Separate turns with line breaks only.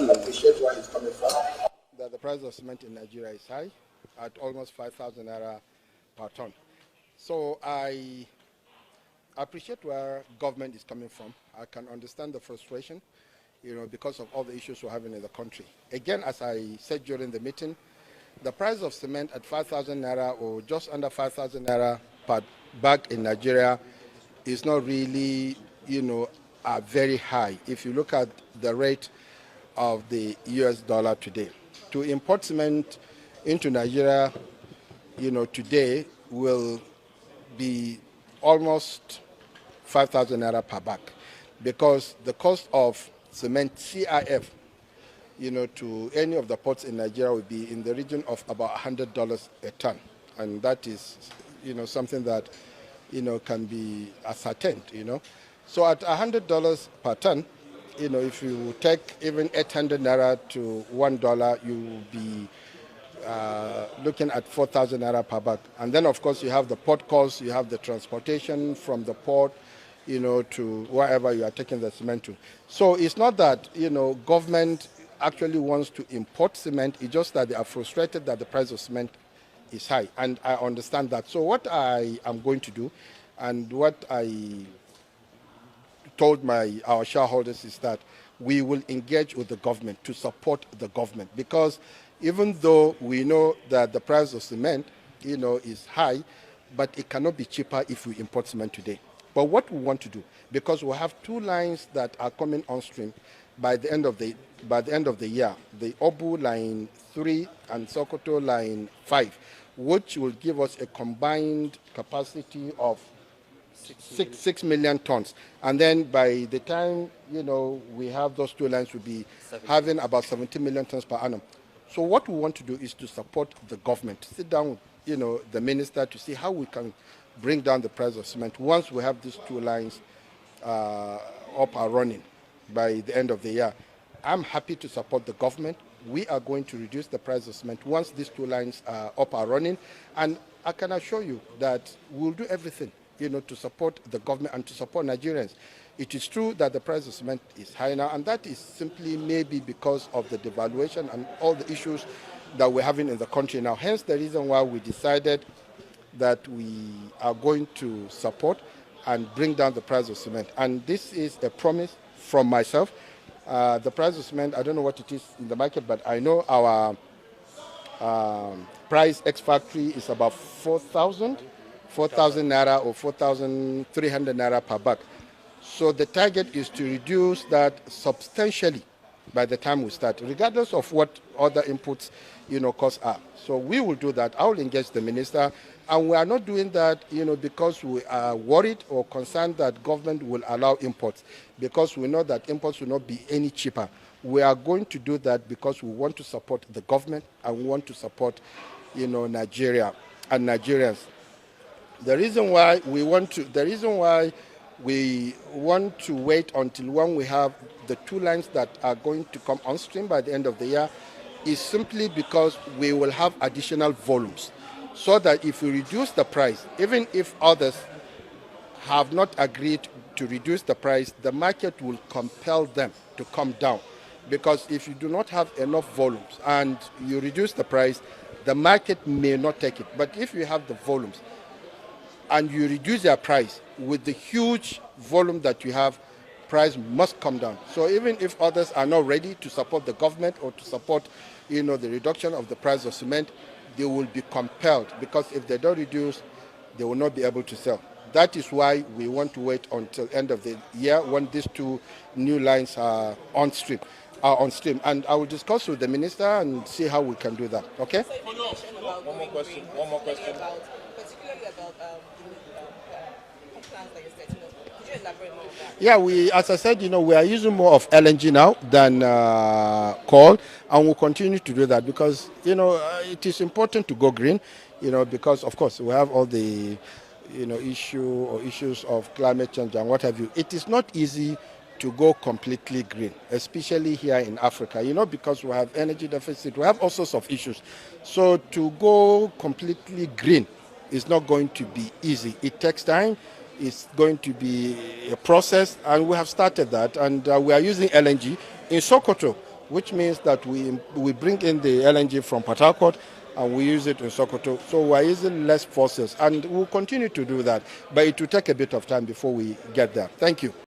appreciate where it's coming from. That the price of cement in Nigeria is high, at almost 5,000 naira per ton. So I appreciate where government is coming from. I can understand the frustration, because of all the issues we're having in the country. Again, as I said during the meeting, the price of cement at 5,000 naira or just under 5,000 naira per bag in Nigeria is not really, very high. If you look at the rate of the US dollar today, to import cement into Nigeria, today will be almost 5,000 naira per bag, because the cost of cement CIF, to any of the ports in Nigeria will be in the region of about $100 a ton, and that is, something that, can be ascertained. So at $100 per ton, if you take even 800 naira to $1, you will be looking at 4,000 naira per bag. And then, of course, you have the port costs, you have the transportation from the port, to wherever you are taking the cement to. So it's not that, government actually wants to import cement. It's just that they are frustrated that the price of cement is high. And I understand that. So what I am going to do, and what I told our shareholders, is that we will engage with the government to support the government, because even though we know that the price of cement, is high, but it cannot be cheaper if we import cement today. But what we want to do, because we have two lines that are coming on stream by the end of the year, the Obu line 3 and Sokoto line 5, which will give us a combined capacity of 6 million tons. And then by the time, we have those two lines, we'll be having about 70 million tons per annum. So what we want to do is to support the government, sit down with, the minister, to see how we can bring down the price of cement once we have these two lines up and running by the end of the year. I'm happy to support the government. We are going to reduce the price of cement once these two lines are up and running. And I can assure you that we'll do everything, to support the government and to support Nigerians. It is true that the price of cement is high now, and that is simply maybe because of the devaluation and all the issues that we're having in the country now. Hence the reason why we decided that we are going to support and bring down the price of cement. And this is a promise from myself. The price of cement, I don't know what it is in the market, but I know our price ex-factory is about 4,000 naira or 4,300 naira per bag. So the target is to reduce that substantially by the time we start, regardless of what other inputs, costs are. So we will do that. I will engage the minister, and we are not doing that, because we are worried or concerned that government will allow imports, because we know that imports will not be any cheaper. We are going to do that because we want to support the government and we want to support, Nigeria and Nigerians. The reason why we want to wait until when we have the two lines that are going to come on stream by the end of the year is simply because we will have additional volumes, so that if we reduce the price, even if others have not agreed to reduce the price, the market will compel them to come down. Because if you do not have enough volumes and you reduce the price, the market may not take it. But if you have the volumes and you reduce your price with the huge volume that you have, price must come down. So even if others are not ready to support the government or to support, the reduction of the price of cement, they will be compelled, because if they don't reduce, they will not be able to sell. That is why we want to wait until end of the year when these two new lines are on stream. And I will discuss with the minister and see how we can do that. Okay?
So you mentioned about
One more question.
Particularly about plans that you're setting up. Could you elaborate more on that?
Yeah, as I said, we are using more of LNG now than coal, and we'll continue to do that because, it is important to go green, because, of course, we have all the, issues of climate change and what have you. It is not easy to go completely green, especially here in Africa, because we have energy deficit, we have all sorts of issues. So to go completely green is not going to be easy. It takes time. It's going to be a process, and we have started that, and we are using LNG. In Sokoto, which means that we bring in the LNG from Port Harcourt and we use it in Sokoto. So we're using less forces, and we'll continue to do that. But it will take a bit of time before we get there. Thank you.